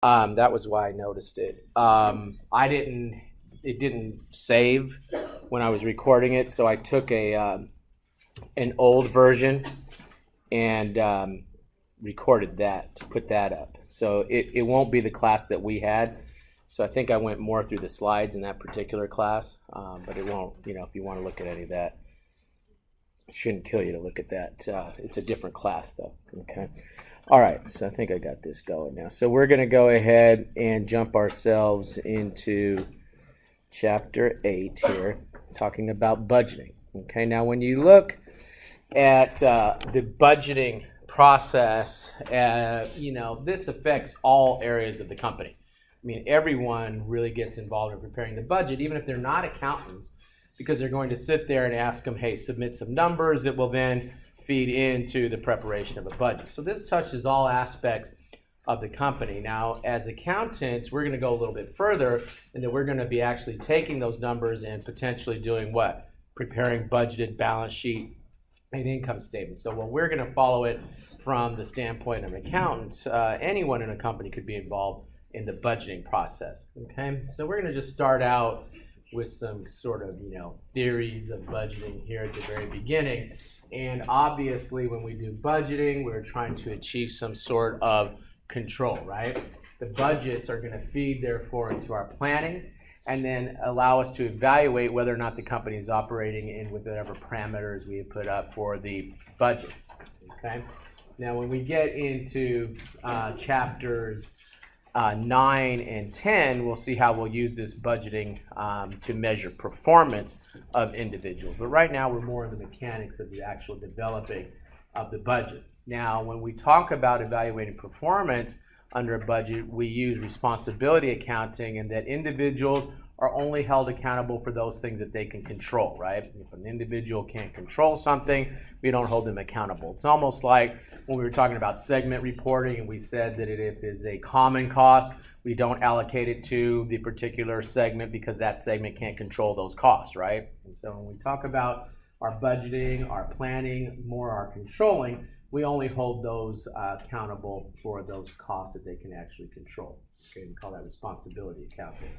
That was why I noticed it. It didn't save when I was recording it, so I took an old version and recorded that to put that up. So it won't be the class that we had. So I think I went more through the slides in that particular class, but it won't, if you want to look at any of that, it shouldn't kill you to look at that. It's a different class though, okay? All right, so I think I got this going now. So we're going to go ahead and jump ourselves into Chapter 8 here, talking about budgeting. Okay, now when you look at the budgeting process, this affects all areas of the company. I mean, everyone really gets involved in preparing the budget, even if they're not accountants, because they're going to sit there and ask them, hey, submit some numbers that will then feed into the preparation of a budget. So this touches all aspects of the company. Now, as accountants, we're going to go a little bit further, and then we're going to be actually taking those numbers and potentially doing what? Preparing budgeted balance sheet and income statement. So when we're going to follow it from the standpoint of an accountant, anyone in a company could be involved in the budgeting process. Okay, so we're going to just start out with some sort of theories of budgeting here at the very beginning. And obviously, when we do budgeting, we're trying to achieve some sort of control, right? The budgets are going to feed, therefore, into our planning and then allow us to evaluate whether or not the company is operating in with whatever parameters we have put up for the budget, okay? Now, when we get into chapters 9 and 10, we'll see how we'll use this budgeting to measure performance of individuals. But right now, we're more in the mechanics of the actual developing of the budget. Now, when we talk about evaluating performance under a budget, we use responsibility accounting, and that individuals are only held accountable for those things that they can control, right? If an individual can't control something, we don't hold them accountable. It's almost like when we were talking about segment reporting, and we said that if it is a common cost, we don't allocate it to the particular segment because that segment can't control those costs, right? And so when we talk about our budgeting, our planning, more our controlling, we only hold those accountable for those costs that they can actually control. Okay, we call that responsibility accounting.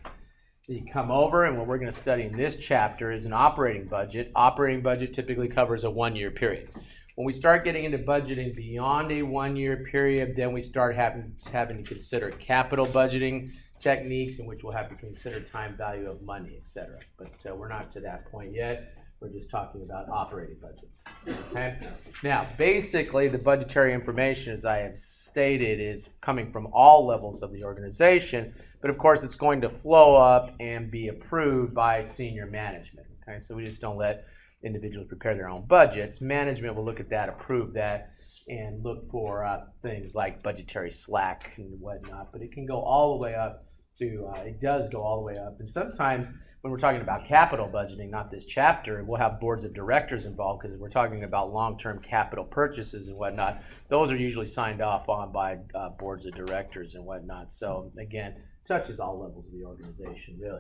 You come over, and what we're going to study in this chapter is an operating budget. Operating budget typically covers a one-year period. When we start getting into budgeting beyond a one-year period, then we start having to consider capital budgeting techniques in which we'll have to consider time value of money, etc. But we're not to that point yet. We're just talking about operating budgets. Okay? Now, basically, the budgetary information, as I have stated, is coming from all levels of the organization, but of course, it's going to flow up and be approved by senior management. Okay? So we just don't let individuals prepare their own budgets. Management will look at that, approve that, and look for things like budgetary slack and whatnot, but it can go all the way up to, it does go all the way up, and sometimes when we're talking about capital budgeting, not this chapter, we'll have boards of directors involved because we're talking about long-term capital purchases and whatnot. Those are usually signed off on by boards of directors and whatnot. So again, touches all levels of the organization, really.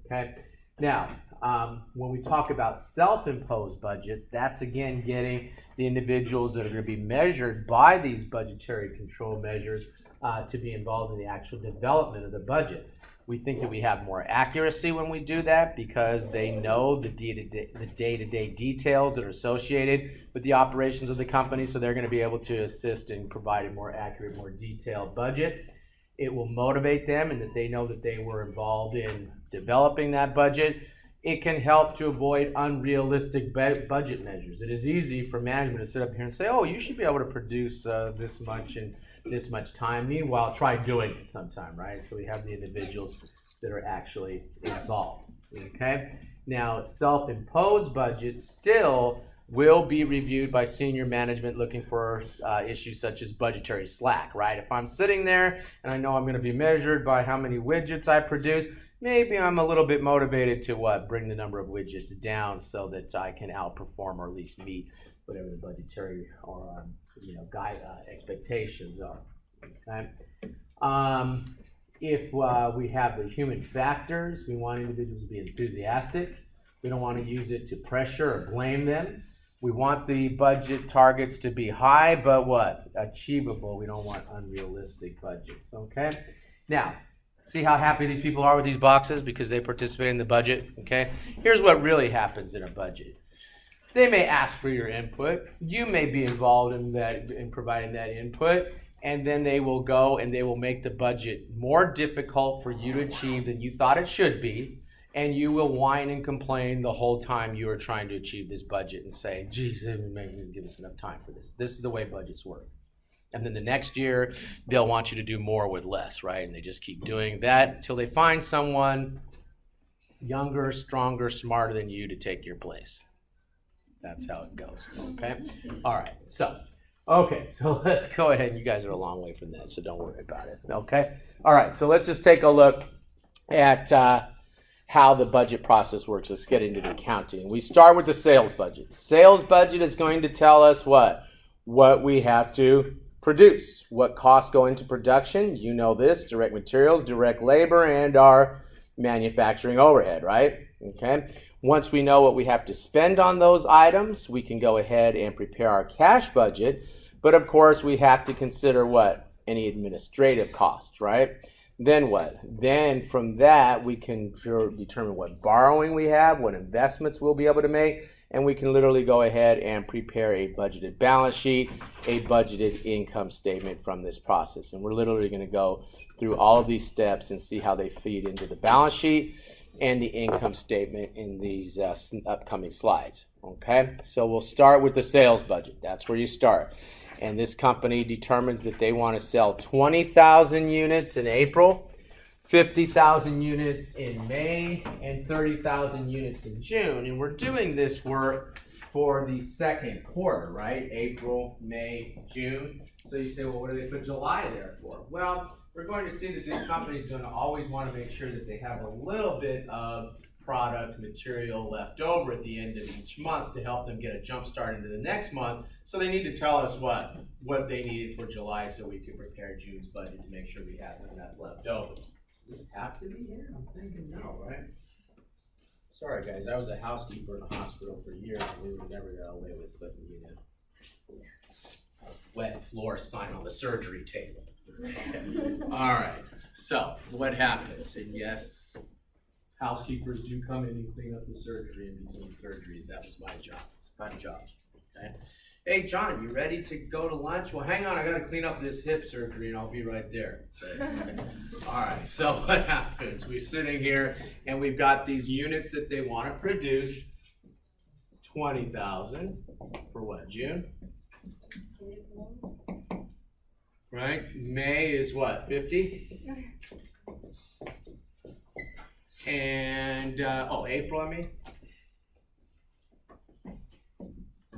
Okay. Now, when we talk about self-imposed budgets, that's again getting the individuals that are going to be measured by these budgetary control measures to be involved in the actual development of the budget. We think that we have more accuracy when we do that because they know the day-to-day details that are associated with the operations of the company, so they're going to be able to assist in providing more accurate, more detailed budget. It will motivate them in that they know that they were involved in developing that budget. It can help to avoid unrealistic budget measures. It is easy for management to sit up here and say, oh, you should be able to produce this much in this much time. Meanwhile, try doing it sometime, right? So we have the individuals that are actually involved, okay? Now, self-imposed budgets still will be reviewed by senior management looking for issues such as budgetary slack, right? If I'm sitting there and I know I'm going to be measured by how many widgets I produce, maybe I'm a little bit motivated to bring the number of widgets down so that I can outperform or at least meet whatever the budgetary or expectations are. Okay. If we have the human factors, we want individuals to be enthusiastic. We don't want to use it to pressure or blame them. We want the budget targets to be high, but what? Achievable. We don't want unrealistic budgets. Okay. Now, see how happy these people are with these boxes because they participate in the budget, okay? Here's what really happens in a budget. They may ask for your input. You may be involved in providing that input, and then they will go and they will make the budget more difficult for you to achieve than you thought it should be, and you will whine and complain the whole time you are trying to achieve this budget and say, geez, they didn't give us enough time for this. This is the way budgets work. And then the next year, they'll want you to do more with less, right? And they just keep doing that until they find someone younger, stronger, smarter than you to take your place. That's how it goes, okay? All right, so let's go ahead. You guys are a long way from that, so don't worry about it, okay? All right, so let's just take a look at how the budget process works. Let's get into the accounting. We start with the sales budget. Sales budget is going to tell us what we have to produce, what costs go into production. You know this, direct materials, direct labor, and our manufacturing overhead, right? Okay. Once we know what we have to spend on those items, we can go ahead and prepare our cash budget. But of course, we have to consider what? Any administrative costs, right? Then what? Then from that, we can determine what borrowing we have, what investments we'll be able to make, and we can literally go ahead and prepare a budgeted balance sheet, a budgeted income statement from this process. And we're literally going to go through all of these steps and see how they feed into the balance sheet and the income statement in these upcoming slides. Okay, so we'll start with the sales budget. That's where you start. And this company determines that they want to sell 20,000 units in April, 50,000 units in May, and 30,000 units in June. And we're doing this work for the second quarter, right? April, May, June. So you say, well, what do they put July there for? Well, we're going to see that this company is going to always want to make sure that they have a little bit of product material left over at the end of each month to help them get a jump start into the next month. So they need to tell us what they needed for July so we can prepare June's budget to make sure we have enough left over. Does this have to be here? I'm thinking no, right? Sorry guys, I was a housekeeper in a hospital for years and we never got away with putting a wet floor sign on the surgery table. Okay. All right, so what happens? And yes, housekeepers do come in and clean up the surgery in between surgeries. That was my job. It's my job. Okay. Hey, John, you ready to go to lunch? Well, hang on. I got to clean up this hip surgery, and I'll be right there. Okay. All right. So what happens? We're sitting here, and we've got these units that they want to produce. 20,000 for what? June? Right. May is what? 50. And, April, I mean?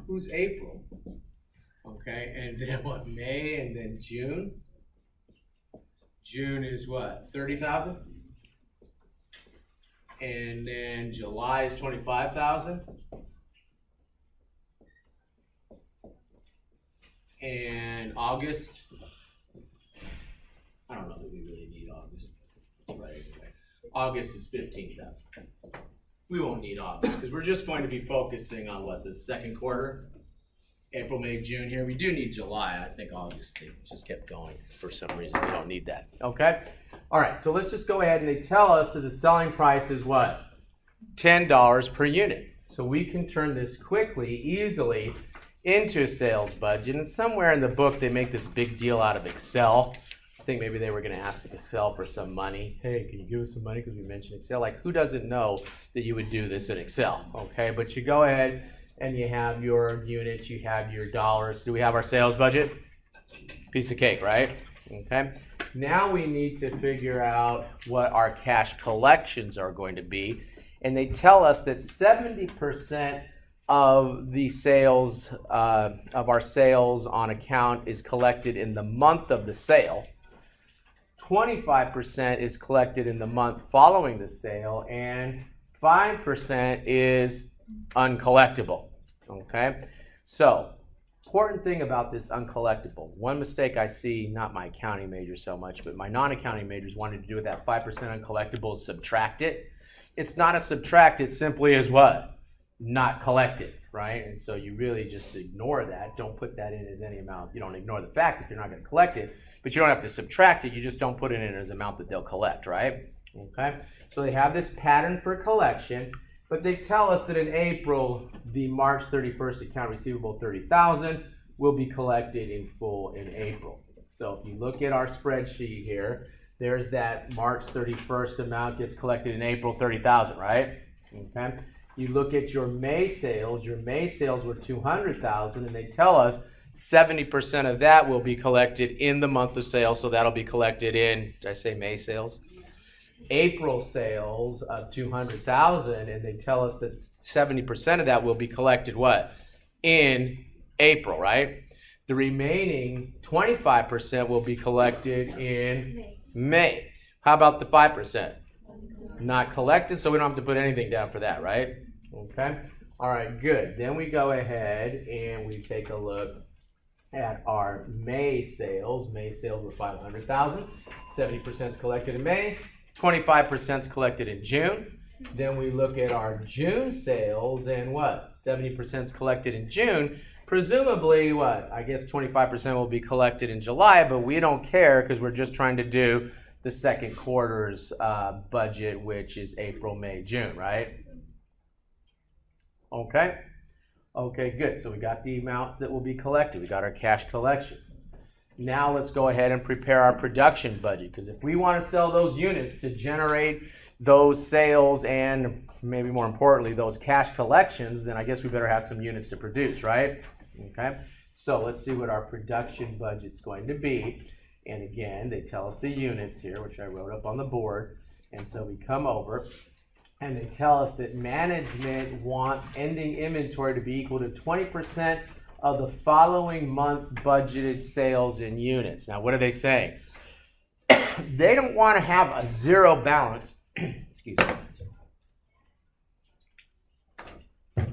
Who's April? Okay, and then what, May, and then June? June is what, 30,000? And then July is 25,000? And August? I don't know that we really need August. Right, anyway. August is 15,000. We won't need August because we're just going to be focusing on what, the second quarter? April, May, June here. We do need July. I think August they just kept going for some reason. We don't need that. Okay? All right, so let's just go ahead and they tell us that the selling price is what? $10 per unit. So we can turn this quickly, easily into a sales budget. And somewhere in the book they make this big deal out of Excel. I think maybe they were going to ask Excel for some money. Hey, can you give us some money because we mentioned Excel? Like, who doesn't know that you would do this in Excel? Okay, but you go ahead and you have your units, you have your dollars. Do we have our sales budget? Piece of cake, right? Okay. Now we need to figure out what our cash collections are going to be. And they tell us that 70% of the sales, of our sales on account is collected in the month of the sale. 25% is collected in the month following the sale, and 5% is uncollectible. Okay? So, important thing about this uncollectible. One mistake I see, not my accounting major so much, but my non-accounting majors wanted to do with that 5% uncollectible is subtract it. It's not a subtract, it simply is what? Not collected. right? And so you really just ignore that. Don't put that in as any amount. You don't ignore the fact that you're not going to collect it, but you don't have to subtract it. You just don't put it in as an amount that they'll collect, right? Okay. So they have this pattern for collection, but they tell us that in April, the March 31st account receivable $30,000 will be collected in full in April. So if you look at our spreadsheet here, there's that March 31st amount gets collected in April, $30,000, right? Okay. You look at your May sales were $200,000, and they tell us 70% of that will be collected in the month of sales, so that'll be collected in, did I say May sales? April sales of $200,000, and they tell us that 70% of that will be collected what? In April, right? The remaining 25% will be collected in May. How about the 5%? Not collected, so we don't have to put anything down for that, right? Okay. All right, good. Then we go ahead and we take a look at our May sales. May sales were $500,000. 70% is collected in May. 25% is collected in June. Then we look at our June sales, and what? 70% is collected in June. Presumably, what? I guess 25% will be collected in July, but we don't care because we're just trying to do the second quarter's budget, which is April, May, June, right? Okay. Okay, good. So we got the amounts that will be collected. We got our cash collection. Now let's go ahead and prepare our production budget, because if we want to sell those units to generate those sales and maybe more importantly those cash collections, then I guess we better have some units to produce, right? Okay. So let's see what our production budget's going to be. And again, they tell us the units here, which I wrote up on the board. And so we come over and they tell us that management wants ending inventory to be equal to 20% of the following month's budgeted sales in units. Now, what are they saying? They don't want to have a zero balance. Excuse me.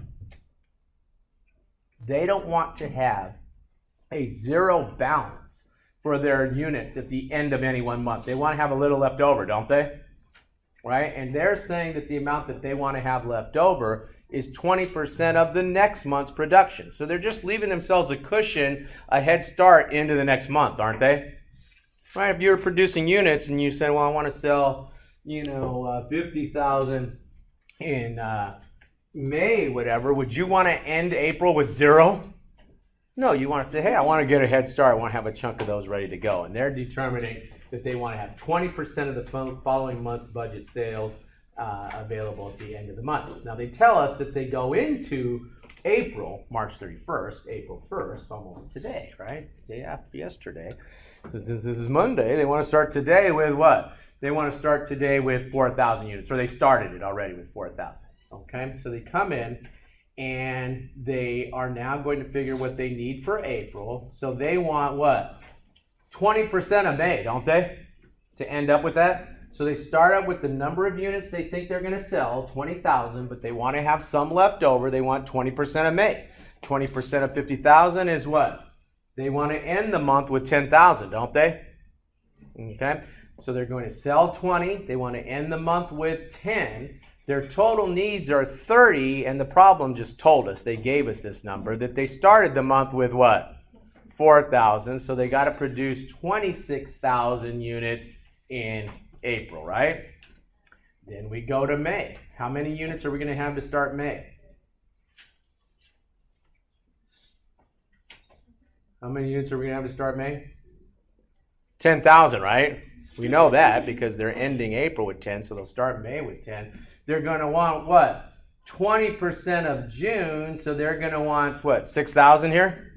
They don't want to have a zero balance for their units at the end of any one month. They want to have a little left over, don't they? Right? And they're saying that the amount that they want to have left over is 20% of the next month's production. So they're just leaving themselves a cushion, a head start into the next month, aren't they? Right? If you're producing units and you say, well, I want to sell, 50,000 in May, whatever, would you want to end April with zero? No, you want to say, hey, I want to get a head start. I want to have a chunk of those ready to go. And they're determining that they want to have 20% of the following month's budget sales available at the end of the month. Now, they tell us that they go into April, March 31st, April 1st, almost today, right? Day after yesterday. Since this is Monday, they want to start today with what? They want to start today with 4,000 units, or they started it already with 4,000. Okay, so they come in and they are now going to figure what they need for April. So they want what? 20% of May, don't they? To end up with that. So they start up with the number of units they think they're going to sell, 20,000, but they want to have some left over. They want 20% of May. 20% of 50,000 is what? They want to end the month with 10,000, don't they? Okay, so they're going to sell 20. They want to end the month with 10. Their total needs are 30, and the problem just told us, they gave us this number, that they started the month with what? 4,000, so they got to produce 26,000 units in April, right? Then we go to May. How many units are we going to have to start May? How many units are we going to have to start May? 10,000, right? We know that because they're ending April with 10, so they'll start May with 10. They're going to want what? 20% of June, so they're going to want what? 6,000 here?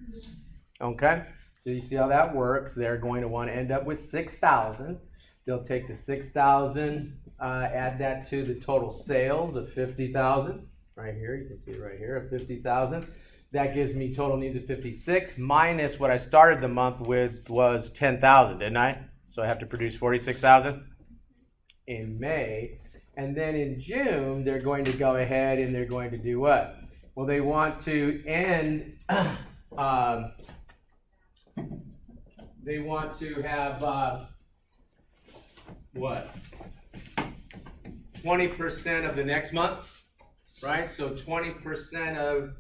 Okay, so you see how that works. They're going to want to end up with 6,000. They'll take the 6,000, add that to the total sales of 50,000. Right here, you can see it right here, of 50,000. That gives me total needs of 56, minus what I started the month with was 10,000, didn't I? So I have to produce 46,000 in May. And then in June, they're going to go ahead and they're going to do what? Well, they want to end, they want to have, what? 20% of the next month's, right? So 20% of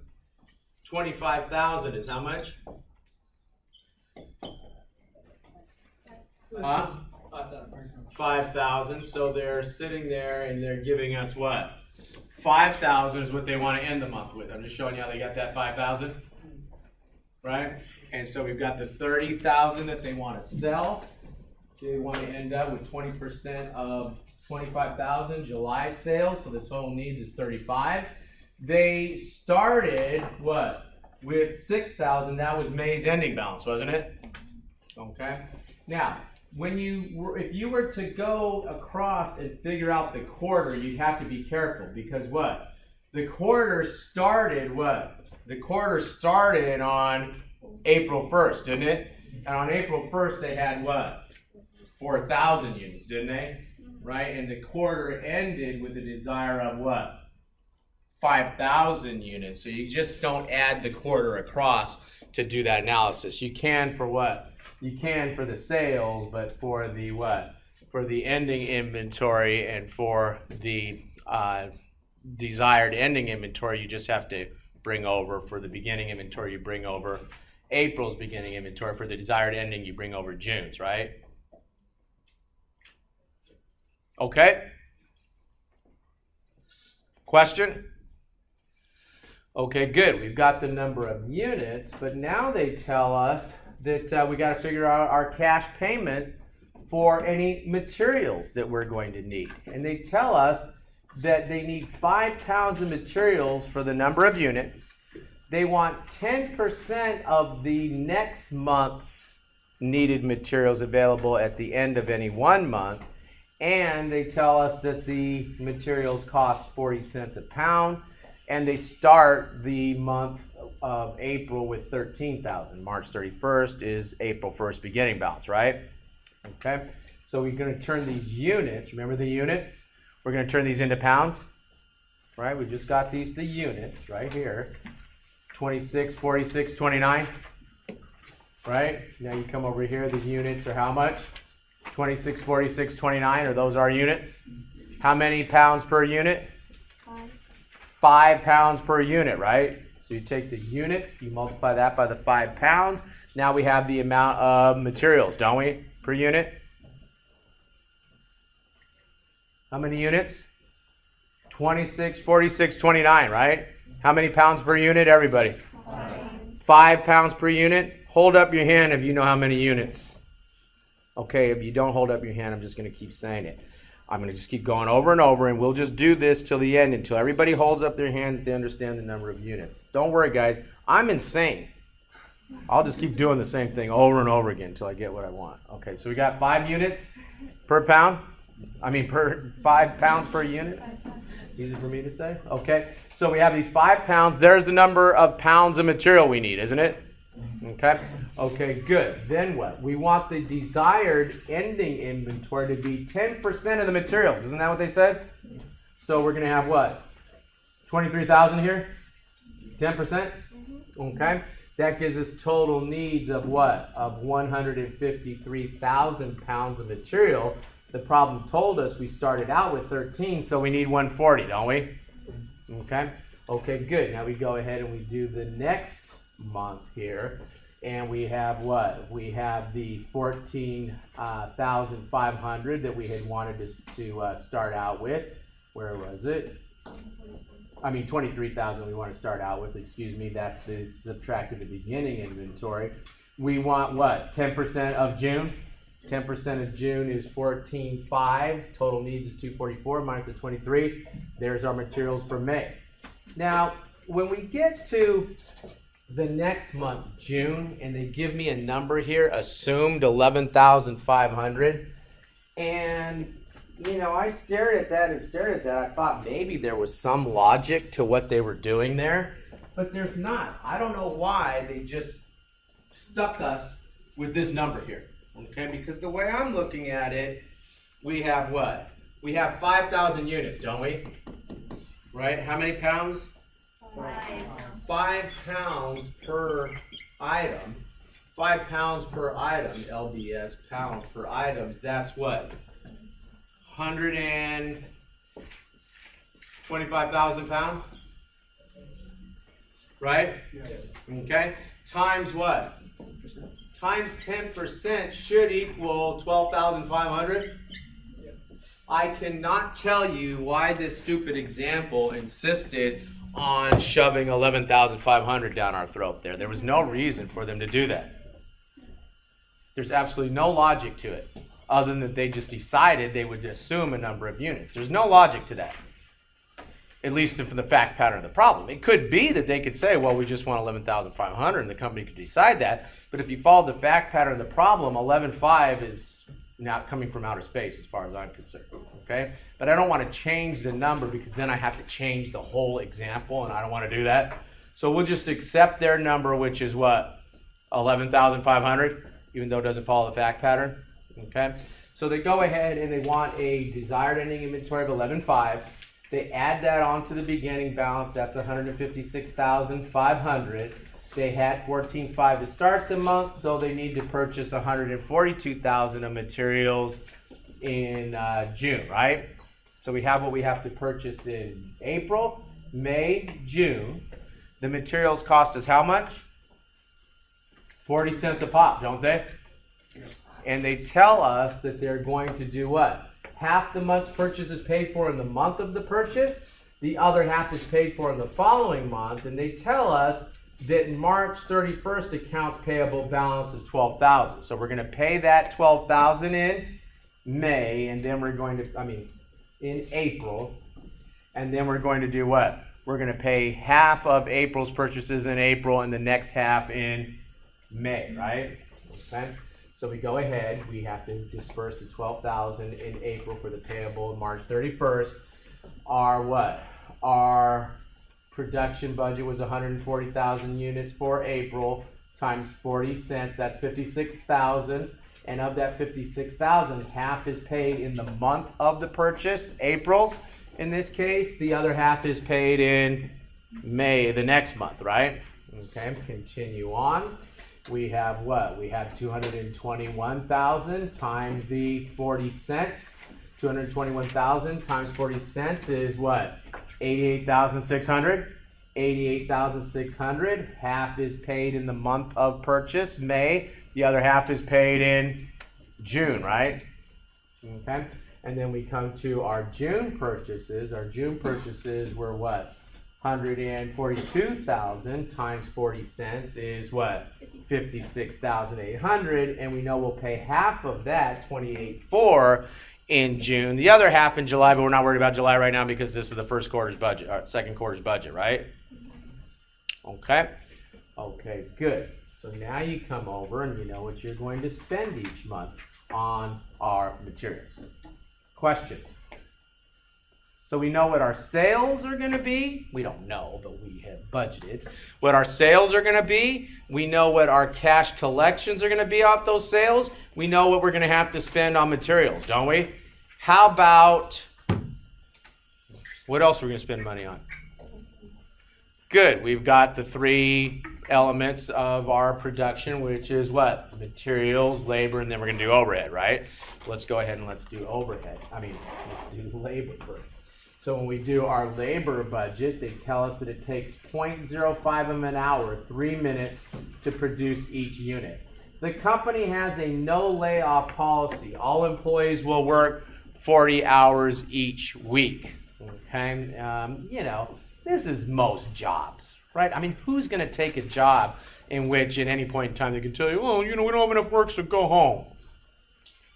25,000 is how much? Huh? 5,000. So they're sitting there and they're giving us what? 5,000 is what they want to end the month with. I'm just showing you how they got that 5,000. Right? And so we've got the 30,000 that they want to sell. They want to end up with 20% of 25,000 July sales. So the total needs is 35. They started what? With 6,000. That was May's ending balance, wasn't it? Okay. Now, if you were to go across and figure out the quarter, you'd have to be careful because what? The quarter started what? The quarter started on April 1st, didn't it? And on April 1st, they had what? 4,000 units, didn't they? Right? And the quarter ended with a desire of what? 5,000 units. So you just don't add the quarter across to do that analysis. You can for what? You can for the sales, but for the what? For the ending inventory and for the desired ending inventory, you just have to bring over. For the beginning inventory, you bring over April's beginning inventory. For the desired ending, you bring over June's, right? Okay? Question? Okay, good. We've got the number of units, but now they tell us that we got to figure out our cash payment for any materials that we're going to need. And they tell us that they need 5 pounds of materials for the number of units. They want 10% of the next month's needed materials available at the end of any one month. And they tell us that the materials cost 40 cents a pound. And they start the month of April with 13,000. March 31st is April 1st beginning balance, right? Okay. So we're going to turn these units, remember the units? We're going to turn these into pounds, right? We just got the units right here. 26, 46, 29, right? Now you come over here, the units are how much? 26, 46, 29, are those our units? How many pounds per unit? 5 pounds per unit, right? So you take the units, you multiply that by the 5 pounds. Now we have the amount of materials, don't we, per unit? How many units? 26, 46, 29, right? How many pounds per unit, everybody? 5 pounds per unit. Hold up your hand if you know how many units. Okay, if you don't hold up your hand, I'm just going to keep saying it. I'm going to just keep going over and over, and we'll just do this till the end, until everybody holds up their hand that they understand the number of units. Don't worry, guys. I'm insane. I'll just keep doing the same thing over and over again until I get what I want. Okay, so we got 5 units per pound. Per 5 pounds per unit. Easy for me to say. Okay, so we have these 5 pounds. There's the number of pounds of material we need, isn't it? Okay. Okay, good. Then what? We want the desired ending inventory to be 10% of the materials. Isn't that what they said? So we're going to have what? 23,000 here? 10%? Okay. That gives us total needs of what? Of 153,000 pounds of material. The problem told us we started out with 13, so we need 140, don't we? Okay. Okay, good. Now we go ahead and we do the next month here. And we have what? We have the 14,500 that we had wanted to start out with. Where was it? 23,000 we want to start out with. Excuse me. That's the subtracted the beginning inventory. We want what? 10% of June. 10% of June is 14,500. Total needs is 244 minus the 23. There's our materials for May. Now, when we get to the next month, June, and they give me a number here, assumed 11,500, and I stared at that. I thought maybe there was some logic to what they were doing there, but there's not. I don't know why they just stuck us with this number here, okay? Because the way I'm looking at it, we have what? We have 5,000 units, don't we? Right? How many pounds? 5 pounds per item. 5 pounds per item, LBS, pounds per items. That's what? 125,000 pounds? right? Yes. Okay, times what? Times 10% should equal 12,500. I cannot tell you why this stupid example insisted on shoving 11,500 down our throat there. There was no reason for them to do that. There's absolutely no logic to it, other than that they just decided they would assume a number of units. There's no logic to that, at least from the fact pattern of the problem. It could be that they could say, well, we just want 11,500, and the company could decide that. But if you follow the fact pattern of the problem, 11.5 is not coming from outer space as far as I'm concerned. Okay? But I don't want to change the number because then I have to change the whole example, and I don't want to do that. So we'll just accept their number, which is what? 11,500, even though it doesn't follow the fact pattern. Okay? So they go ahead and they want a desired ending inventory of 11.5. They add that onto the beginning balance. That's 156,500. They had 14.5 to start the month, so they need to purchase 142,000 of materials in June, right? So we have what we have to purchase in April, May, June. The materials cost us how much? 40 cents a pop, don't they? And they tell us that they're going to do what? Half the month's purchase is paid for in the month of the purchase. The other half is paid for in the following month. And they tell us that March 31st accounts payable balance is 12,000. So we're going to pay that 12,000 in May, and then we're going to, in April. And then we're going to do what? We're going to pay half of April's purchases in April and the next half in May, right? Okay. So we go ahead, we have to disperse the 12,000 in April for the payable March 31st. Our what? Our production budget was 140,000 units for April times 40 cents. That's 56,000. And of that 56,000, half is paid in the month of the purchase, April in this case. The other half is paid in May, the next month, right? Okay, continue on. We have what? We have 221,000 times the 40 cents. 221,000 times 40 cents is what? 88,600. 88,600. Half is paid in the month of purchase, May. The other half is paid in June, right? Okay. And then we come to our June purchases. Our June purchases were what? 142,000 times 40 cents is what? 56,800. And we know we'll pay half of that, 28,400, in June. The other half in July, but we're not worried about July right now because this is the first quarter's budget, or second quarter's budget, right? Okay. Okay, good. So now you come over and you know what you're going to spend each month on our materials. Question. So we know what our sales are going to be. We don't know, but we have budgeted. What our sales are going to be. We know what our cash collections are going to be off those sales. We know what we're going to have to spend on materials, don't we? How about, what else are we going to spend money on? Good. We've got the three elements of our production, which is what? Materials, labor, and then we're going to do overhead, right? Let's go ahead and let's do overhead. Let's do labor first. So when we do our labor budget, they tell us that it takes 0.05 of an hour, 3 minutes, to produce each unit. The company has a no layoff policy. All employees will work 40 hours each week. Okay, this is most jobs, right? Who's going to take a job in which at any point in time they can tell you, oh, we don't have enough work, so go home?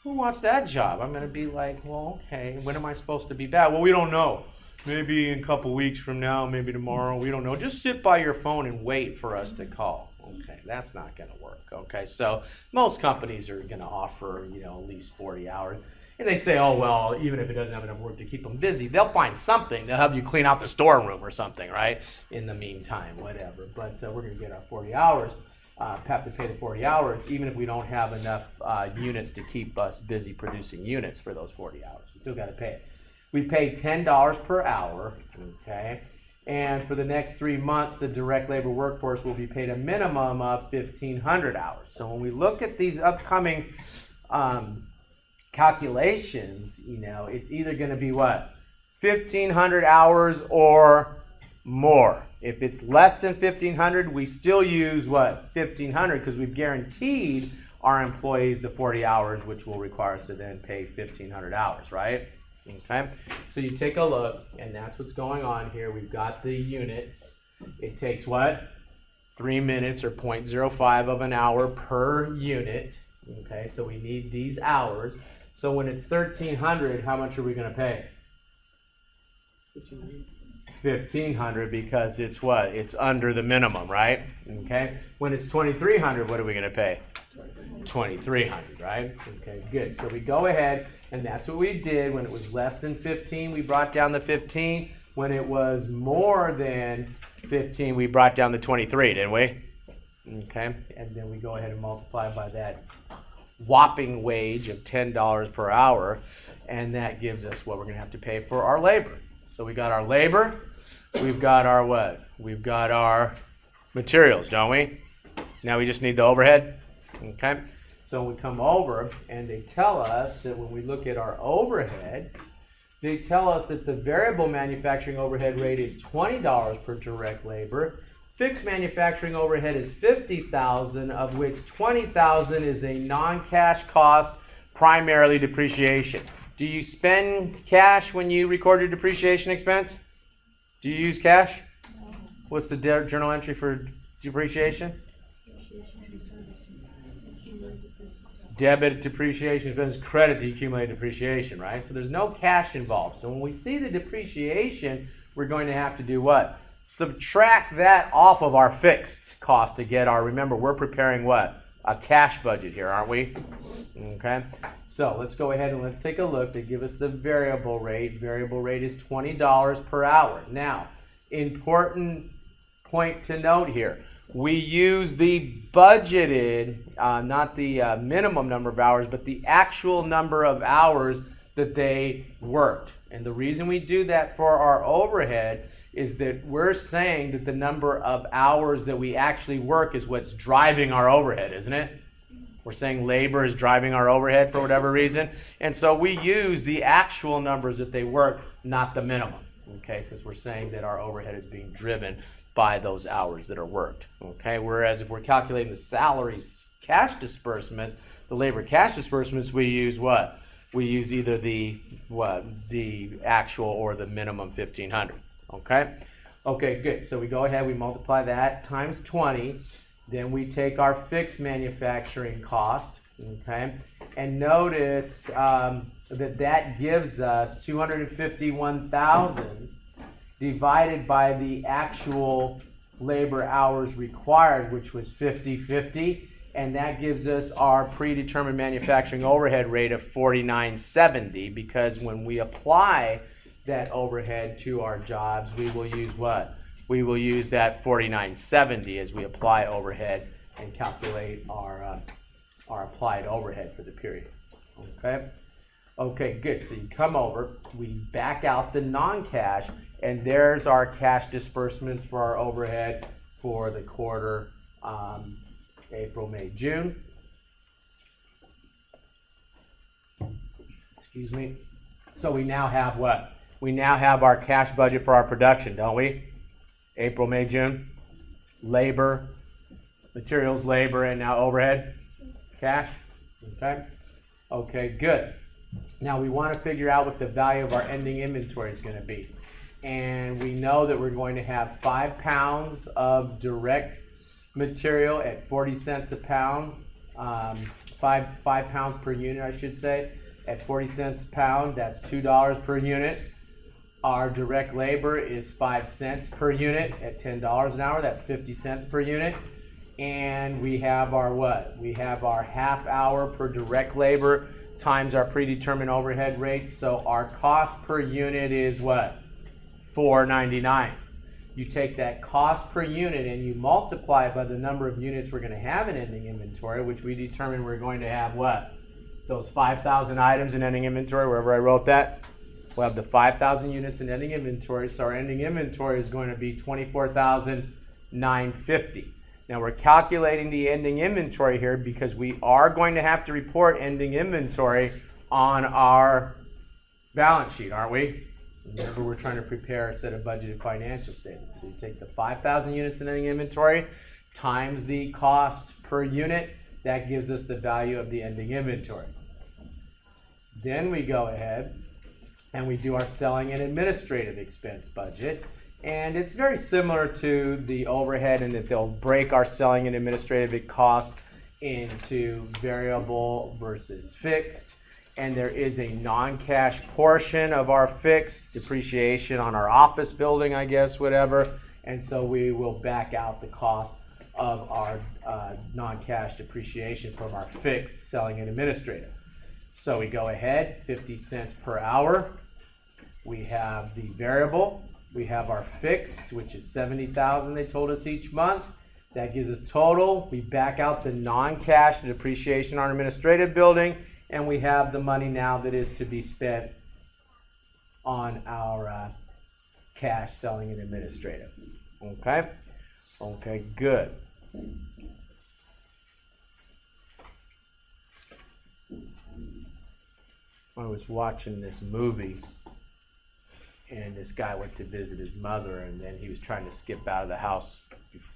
Who wants that job? I'm going to be like, well, okay, when am I supposed to be back? Well, we don't know. Maybe in a couple weeks from now, maybe tomorrow. We don't know. Just sit by your phone and wait for us to call. Okay, that's not going to work. Okay, so most companies are going to offer, at least 40 hours. And they say, oh, well, even if it doesn't have enough work to keep them busy, they'll find something. They'll have you clean out the storeroom or something, right? In the meantime, whatever. But we're going to get our 40 hours. Have to pay the 40 hours, even if we don't have enough units to keep us busy producing units for those 40 hours. We still got to pay it. We pay $10 per hour, okay? And for the next 3 months, the direct labor workforce will be paid a minimum of 1,500 hours. So when we look at these upcoming calculations, it's either going to be what? 1,500 hours or more. If it's less than 1,500, we still use what? 1,500 because we've guaranteed our employees the 40 hours, which will require us to then pay 1,500 hours, right? Okay, so you take a look, and that's what's going on here. We've got the units. It takes what? 3 minutes or 0.05 of an hour per unit. Okay, so we need these hours. So when it's 1,300, how much are we going to pay? 1,500 because it's what? It's under the minimum, right? Okay. When it's 2,300, what are we going to pay? 2,300, right? Okay, good. So we go ahead, and that's what we did. When it was less than 15, we brought down the 15. When it was more than 15, we brought down the 23, didn't we? Okay, and then we go ahead and multiply by that whopping wage of $10 per hour, and that gives us what we're going to have to pay for our labor. So we got our labor, we've got our what? We've got our materials, don't we? Now we just need the overhead. Okay, so we come over, and they tell us that when we look at our overhead, they tell us that the variable manufacturing overhead rate is $20 per direct labor. Fixed manufacturing overhead is $50,000, of which $20,000 is a non-cash cost, primarily depreciation. Do you spend cash when you record your depreciation expense? Do you use cash? What's the journal entry for depreciation? Debit depreciation expense, credit the accumulated depreciation, right? So there's no cash involved. So when we see the depreciation, we're going to have to do what? Subtract that off of our fixed cost to get our, remember, we're preparing what? A cash budget here, aren't we? Okay. So let's go ahead and let's take a look to give us the variable rate. Variable rate is $20 per hour. Now, important point to note here. We use the budgeted, not the minimum number of hours, but the actual number of hours that they worked. And the reason we do that for our overhead is that we're saying that the number of hours that we actually work is what's driving our overhead, isn't it? We're saying labor is driving our overhead for whatever reason. And so we use the actual numbers that they work, not the minimum. Okay, since we're saying that our overhead is being driven by those hours that are worked. Okay, whereas if we're calculating the salaries cash disbursements, the labor cash disbursements, we use what? We use either the actual or the minimum 1,500. Okay? Okay, good. So we go ahead, we multiply that times 20. Then we take our fixed manufacturing cost, okay? And notice that gives us 251,000 divided by the actual labor hours required, which was 50/50, and that gives us our predetermined manufacturing overhead rate of $49.70, because when we apply that overhead to our jobs, we will use what? We will use that $49.70 as we apply overhead and calculate our applied overhead for the period. Okay? Okay, good. So you come over, we back out the non-cash, and there's our cash disbursements for our overhead for the quarter April, May, June. Excuse me. So we now have what? We now have our cash budget for our production, don't we? April, May, June. Labor, materials, labor, and now overhead. Cash. Okay? Okay, good. Now we want to figure out what the value of our ending inventory is going to be. And we know that we're going to have 5 pounds of direct material at 40 cents a pound. 5 pounds per unit, I should say. At 40 cents a pound, that's $2 per unit. Our direct labor is 5 cents per unit at $10 an hour. That's 50 cents per unit. And we have our what? We have our half hour per direct labor times our predetermined overhead rate. So our cost per unit is what? $4.99. You take that cost per unit and you multiply it by the number of units we're going to have in ending inventory, which we determine we're going to have what? Those 5,000 items in ending inventory, wherever I wrote that. We'll have the 5,000 units in ending inventory, so our ending inventory is going to be 24,950. Now we're calculating the ending inventory here because we are going to have to report ending inventory on our balance sheet, aren't we? Remember, we're trying to prepare a set of budgeted financial statements. So you take the 5,000 units in ending inventory times the cost per unit. That gives us the value of the ending inventory. Then we go ahead and we do our selling and administrative expense budget. And it's very similar to the overhead in that they'll break our selling and administrative costs into variable versus fixed. And there is a non-cash portion of our fixed depreciation on our office building, I guess, whatever. And so we will back out the cost of our non-cash depreciation from our fixed selling and administrative. So we go ahead, 50 cents per hour. We have the variable. We have our fixed, which is 70,000 they told us each month. That gives us total. We back out the non-cash depreciation on our administrative building, and we have the money now that is to be spent on our cash selling and administrative. Okay? Okay, good. I was watching this movie, and this guy went to visit his mother, and then he was trying to skip out of the house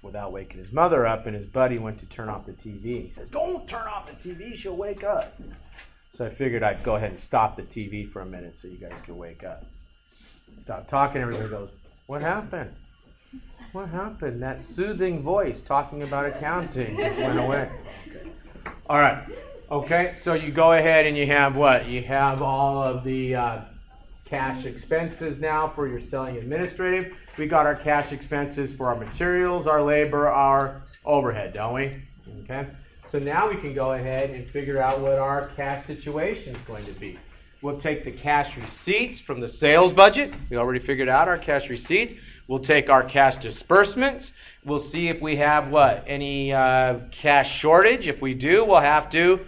without waking his mother up, and his buddy went to turn off the TV. He says, "Don't turn off the TV, she'll wake up." So I figured I'd go ahead and stop the TV for a minute so you guys could wake up. Stop talking, everybody goes, "What happened? What happened?" That soothing voice talking about accounting just went away. Okay. All right. Okay, so you go ahead and you have what? You have all of the cash expenses now for your selling administrative. We got our cash expenses for our materials, our labor, our overhead, don't we? Okay. So now we can go ahead and figure out what our cash situation is going to be. We'll take the cash receipts from the sales budget. We already figured out our cash receipts. We'll take our cash disbursements. We'll see if we have what? Any cash shortage. If we do, we'll have to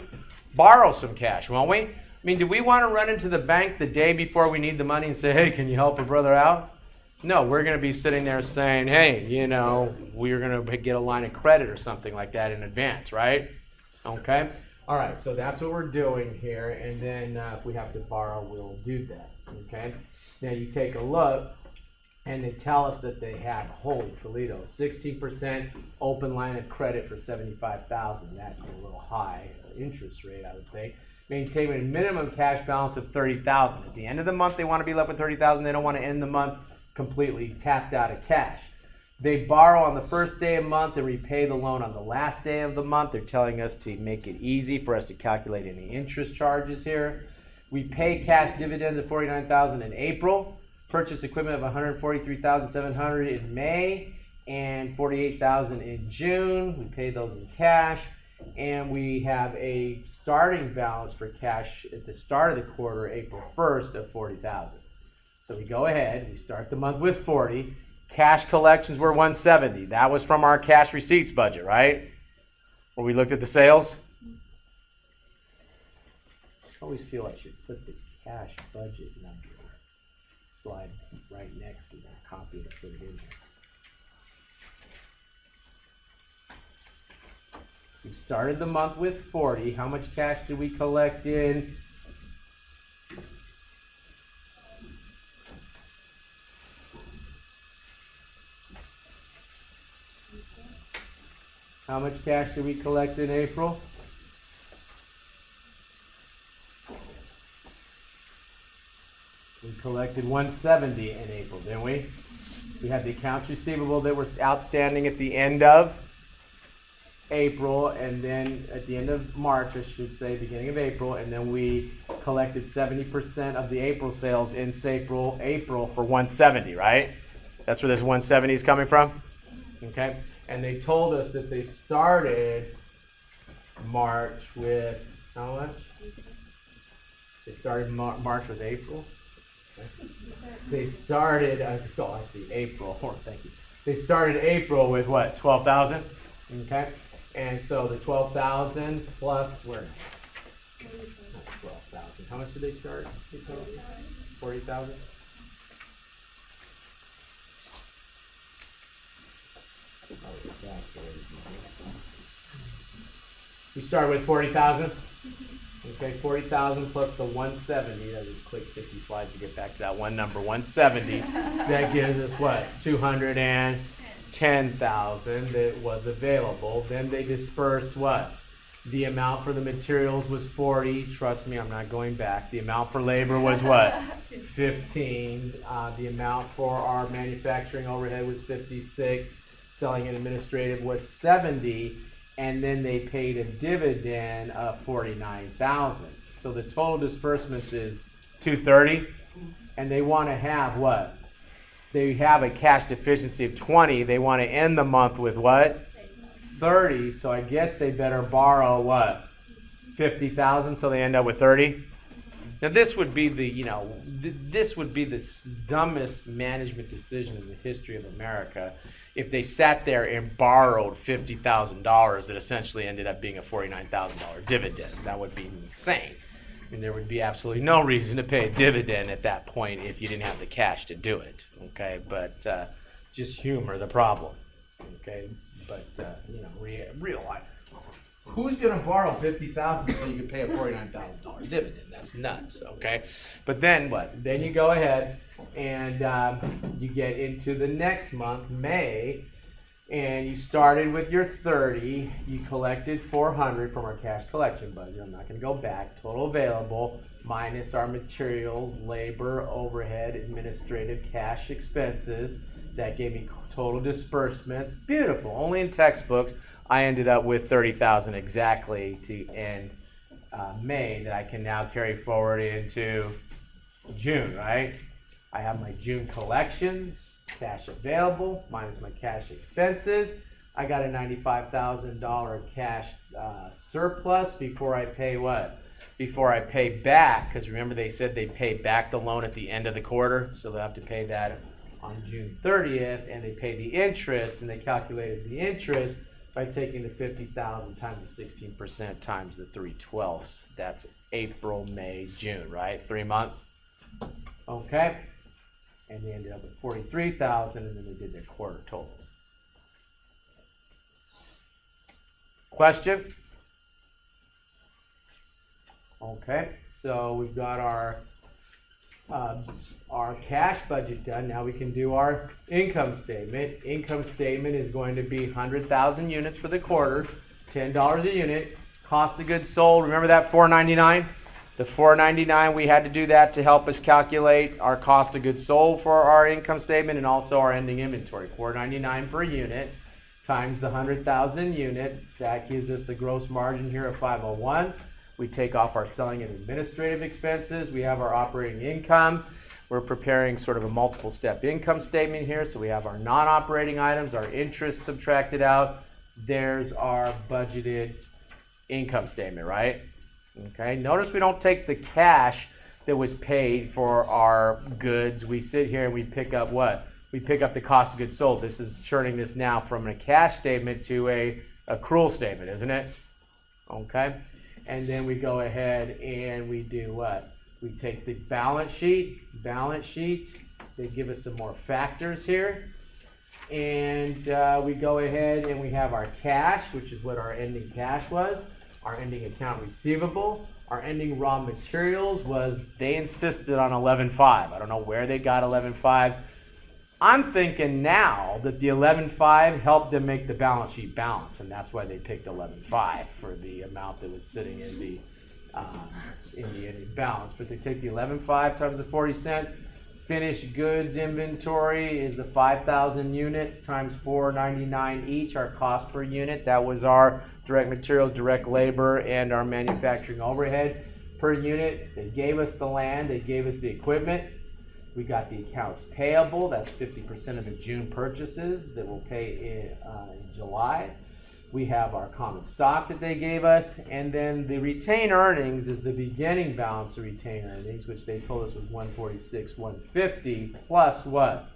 borrow some cash, won't we? I mean, do we want to run into the bank the day before we need the money and say, "Hey, can you help a brother out?" No, we're going to be sitting there saying, "Hey, you know, we're going to get a line of credit or something like that in advance," right? Okay? All right, so that's what we're doing here. And then if we have to borrow, we'll do that. Okay? Now you take a look, and they tell us that they have, holy Toledo, 16% open line of credit for $75,000. That's a little high interest rate, I would think. Maintain a minimum cash balance of $30,000. At the end of the month, they want to be left with $30,000. They don't want to end the month completely tapped out of cash. They borrow on the first day of the month and repay the loan on the last day of the month. They're telling us to make it easy for us to calculate any interest charges here. We pay cash dividends of $49,000 in April. Purchase equipment of $143,700 in May and $48,000 in June. We pay those in cash. And we have a starting balance for cash at the start of the quarter, April 1st, of $40,000. So we go ahead, we start the month with 40. Cash collections were 170. That was from our cash receipts budget, right? Where we looked at the sales. I always feel I should put the cash budget number slide right next to that, copy it, put it in here. We started the month with 40. How much cash did we collect in? How much cash did we collect in April? We collected 170 in April, didn't we? We had the accounts receivable that were outstanding at the end of April, and then at the end of March, I should say, beginning of April, and then we collected 70% of the April sales in April for 170, right? That's where this 170 is coming from? Okay. And they told us that they started March with, how much? They started March with April? They started, April, thank you. They started April with what, 12,000? Okay. And so the 12,000 plus, where? Not 12,000. How much did they start? 40,000? We started with 40,000. Okay, 40,000 plus the 170. I just clicked 50 slides to get back to that one number, 170. That gives us what? 210,000 that was available. Then they dispersed what? The amount for the materials was 40. Trust me, I'm not going back. The amount for labor was what? 15. The amount for our manufacturing overhead was 56. Selling and administrative was 70. And then they paid a dividend of 49,000. So the total disbursements is 230. And they want to have what? They have a cash deficiency of 20. They want to end the month with what? 30, so I guess they better borrow what? 50,000, so they end up with 30. Now this would be the, this would be the dumbest management decision in the history of America if they sat there and borrowed $50,000 that essentially ended up being a $49,000 dividend. That would be insane. I mean, there would be absolutely no reason to pay a dividend at that point if you didn't have the cash to do it. Okay, but just humor the problem. Okay. But, real life. Who's going to borrow $50,000 so you can pay a $49,000 dividend? That's nuts, okay? But then what? Then you go ahead and you get into the next month, May, and you started with your 30. You collected 400 from our cash collection budget. I'm not going to go back. Total available minus our materials, labor, overhead, administrative, cash expenses. That gave me total disbursements. Beautiful. Only in textbooks, I ended up with 30,000 exactly to end May that I can now carry forward into June, right? I have my June collections, cash available, minus my cash expenses. I got a $95,000 cash surplus before I pay what? Before I pay back, because remember they said they pay back the loan at the end of the quarter, so they'll have to pay that on June 30th, and they pay the interest, and they calculated the interest by taking the 50,000 times the 16% times the 3/12. That's April, May, June, right? 3 months. Okay. And they ended up with 43,000, and then they did their quarter totals. Question? Okay. So we've got our cash budget done. Now we can do our income statement. Income statement is going to be 100,000 units for the quarter, $10 a unit. Cost of goods sold, remember that $4.99? The $4.99, we had to do that to help us calculate our cost of goods sold for our income statement and also our ending inventory. $4.99 per unit times the 100,000 units. That gives us a gross margin here of 501. We take off our selling and administrative expenses. We have our operating income. We're preparing sort of a multiple step income statement here. So we have our non-operating items, our interest subtracted out. There's our budgeted income statement, right? Okay. Notice we don't take the cash that was paid for our goods. We sit here and we pick up what? We pick up the cost of goods sold. This is turning this now from a cash statement to a accrual statement, isn't it? Okay. And then we go ahead and we do what? We take the balance sheet. They give us some more factors here. And we go ahead and we have our cash, which is what our ending cash was. Our ending account receivable. Our ending raw materials was, they insisted on 11.5. I don't know where they got 11.5. I'm thinking now that the 11.5 helped them make the balance sheet balance, and that's why they picked 11.5 for the amount that was sitting in the ending balance. But they take the 11.5 times the 40 cents. Finished goods inventory is the 5,000 units times $4.99 each, our cost per unit. That was our direct materials, direct labor, and our manufacturing overhead per unit. They gave us the land, they gave us the equipment. We got the accounts payable. That's 50% of the June purchases that we'll pay in July. We have our common stock that they gave us, and then the retained earnings is the beginning balance of retained earnings, which they told us was 146,150 plus what?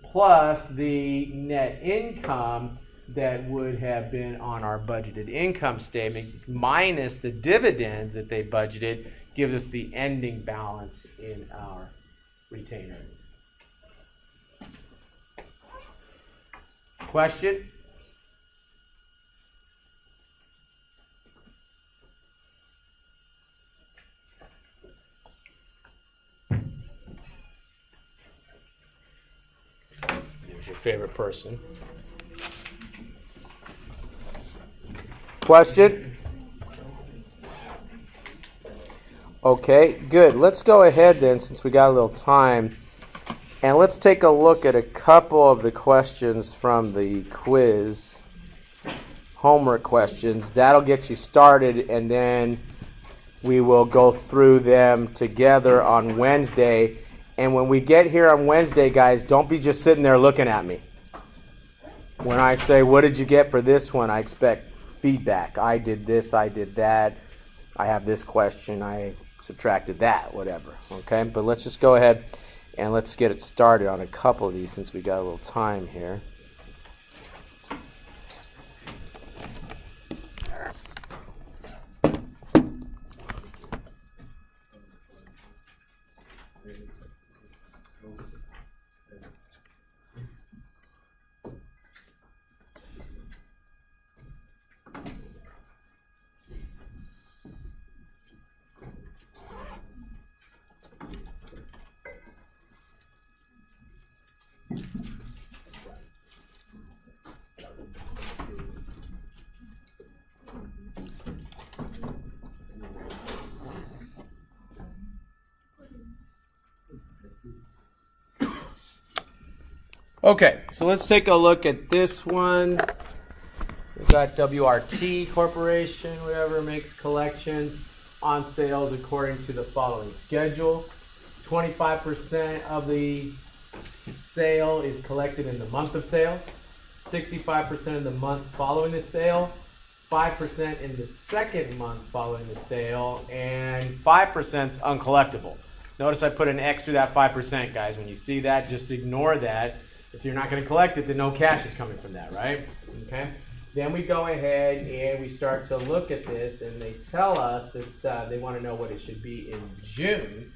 Plus the net income that would have been on our budgeted income statement minus the dividends that they budgeted gives us the ending balance in our retained earnings. Question? There's your favorite person. Question? Okay, good. Let's go ahead then, since we got a little time, and let's take a look at a couple of the questions from the quiz, homework questions. That'll get you started, and then we will go through them together on Wednesday. And when we get here on Wednesday, guys, don't be just sitting there looking at me. When I say, what did you get for this one, I expect feedback. I did this, I did that. I have this question, I subtracted that, whatever. Okay, but let's just go ahead and let's get it started on a couple of these since we got a little time here. Okay, so let's take a look at this one. We've got WRT Corporation, whatever, makes collections on sales according to the following schedule. 25% of the sale is collected in the month of sale, 65% in the month following the sale, 5% in the second month following the sale, and 5% is uncollectible. Notice I put an X through that 5%, guys. When you see that, just ignore that. If you're not going to collect it, then no cash is coming from that, right? Okay. Then we go ahead and we start to look at this, and they tell us that they want to know what it should be in June.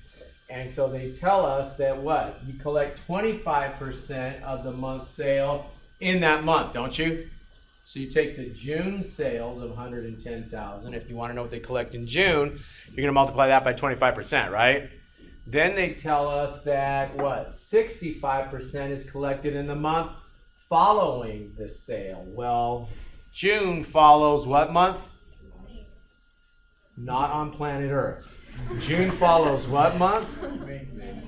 And so they tell us that what? You collect 25% of the month's sale in that month, don't you? So you take the June sales of $110,000. If you want to know what they collect in June, you're going to multiply that by 25%, right? Then they tell us that what? 65% is collected in the month following the sale. Well, June follows what month? Not on planet Earth. June follows what month?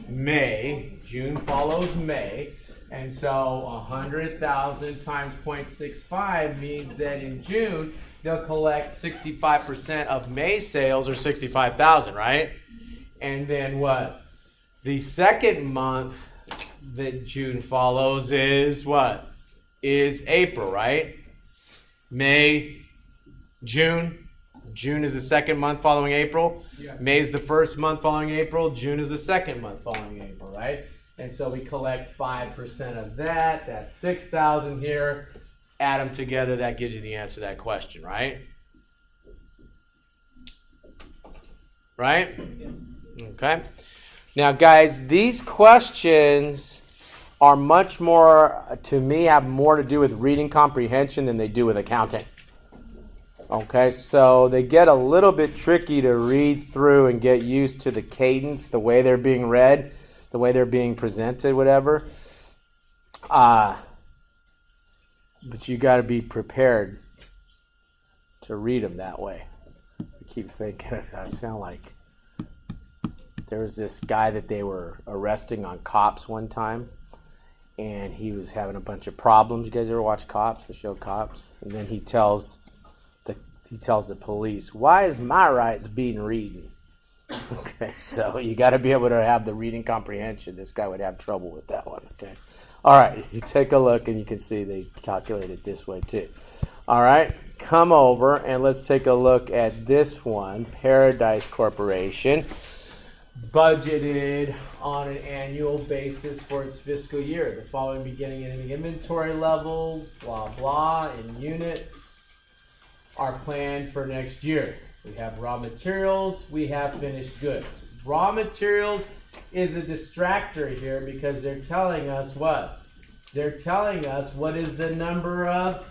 May. June follows May. And so 100,000 times 0.65 means that in June they'll collect 65% of May sales, or 65,000, right? And then what? The second month that June follows is what? Is April, right? May, June. June is the second month following April. Yeah. May is the first month following April. June is the second month following April, right? And so we collect 5% of that. That's 6,000 here. Add them together. That gives you the answer to that question, right? Right? Yes. Okay. Now, guys, these questions are much more, to me, have more to do with reading comprehension than they do with accounting. Okay, so they get a little bit tricky to read through and get used to the cadence, the way they're being read, the way they're being presented, whatever. But you got to be prepared to read them that way. I keep thinking, I sound like there was this guy that they were arresting on Cops one time, and he was having a bunch of problems. You guys ever watch Cops, the show Cops? And then he tells the police, "Why is my rights being reading?" Okay, so you got to be able to have the reading comprehension. This guy would have trouble with that one. Okay, all right. You take a look, and you can see they calculate it this way too. All right, come over and let's take a look at this one. Paradise Corporation budgeted on an annual basis for its fiscal year. The following beginning and ending inventory levels, blah blah, in units, are planned for next year. We have raw materials, we have finished goods. Raw materials is a distractor here because they're telling us what? They're telling us what is the number of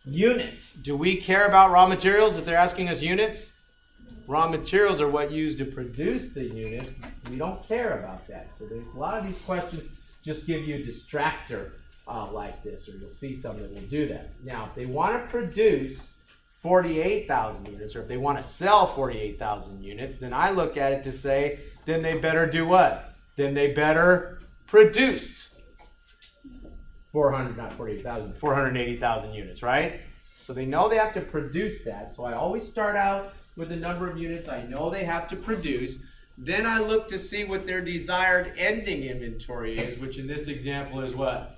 units. Do we care about raw materials if they're asking us units? Raw materials are what used to produce the units. We don't care about that. So there's a lot of these questions just give you a distractor like this, or you'll see some that will do that. Now, if they want to produce 48,000 units, or if they want to sell 48,000 units, then I look at it to say, then they better do what? Then they better produce 480,000 units, right? So they know they have to produce that. So I always start out with the number of units I know they have to produce. Then I look to see what their desired ending inventory is, which in this example is what?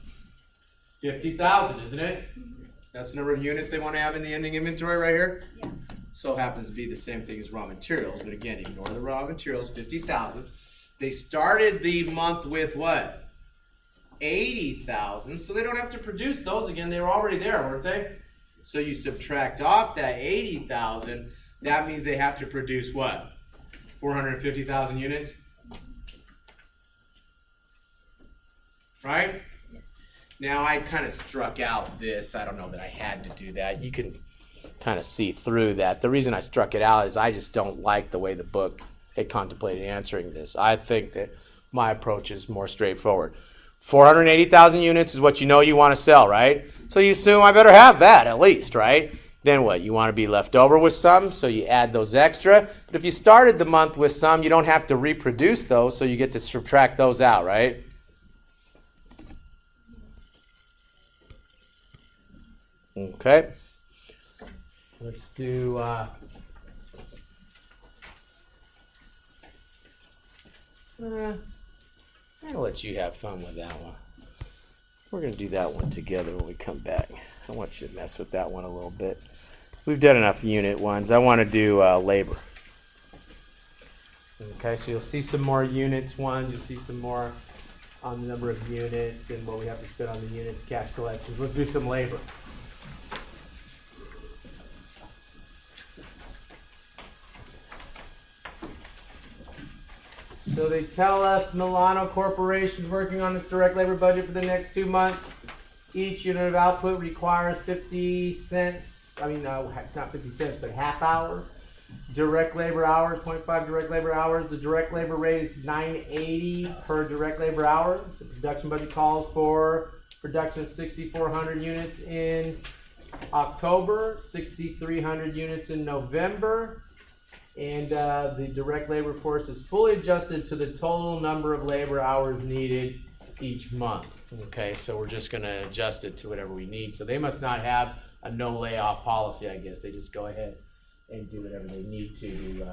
50,000, isn't it? That's the number of units they want to have in the ending inventory right here? Yeah. So happens to be the same thing as raw materials, but again, ignore the raw materials, 50,000. They started the month with what? 80,000, so they don't have to produce those again. They were already there, weren't they? So you subtract off that 80,000, that means they have to produce what? 450,000 units? Right? Now, I kind of struck out this. I don't know that I had to do that. You can kind of see through that. The reason I struck it out is I just don't like the way the book had contemplated answering this. I think that my approach is more straightforward. 480,000 units is what you know you want to sell, right? So you assume I better have that at least, right? Then what? You want to be left over with some, so you add those extra. But if you started the month with some, you don't have to reproduce those, so you get to subtract those out, right? Okay. Let's do I'm going to let you have fun with that one. We're going to do that one together when we come back. I want you to mess with that one a little bit. We've done enough unit ones. I want to do labor. Okay, so you'll see some more units ones. You'll see some more on the number of units and what we have to spend on the units, cash collections. Let's do some labor. So they tell us Milano Corporation is working on its direct labor budget for the next 2 months. Each unit of output requires 50 cents, not 50 cents, but half hour. Direct labor hours, 0.5 direct labor hours. The direct labor rate is $9.80 per direct labor hour. The production budget calls for production of 6,400 units in October, 6,300 units in November. And the direct labor force is fully adjusted to the total number of labor hours needed each month. Okay, so we're just going to adjust it to whatever we need. So they must not have a no layoff policy, I guess. They just go ahead and do whatever they need to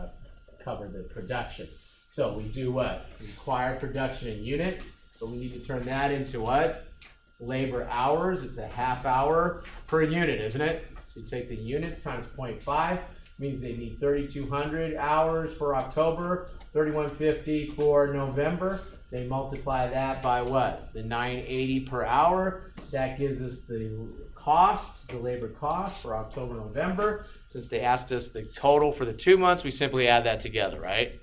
cover the production. So we do what? Require production in units. So we need to turn that into what? Labor hours. It's a half hour per unit, isn't it? So you take the units times 0.5. Means they need 3,200 hours for October, 3,150 for November. They multiply that by what? The $9.80 per hour. That gives us the cost, the labor cost for October, November. Since they asked us the total for the 2 months, we simply add that together, right?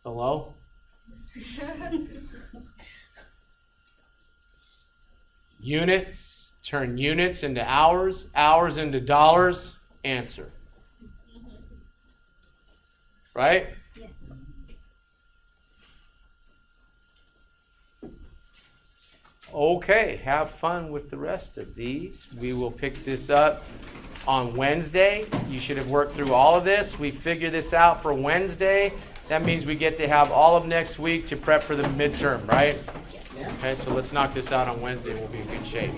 Hello? Units, turn units into hours, hours into dollars, answer. Right? Yeah. Okay, have fun with the rest of these. We will pick this up on Wednesday. You should have worked through all of this. We figure this out for Wednesday. That means we get to have all of next week to prep for the midterm, right? Yeah. Okay, so let's knock this out on Wednesday. We'll be in good shape.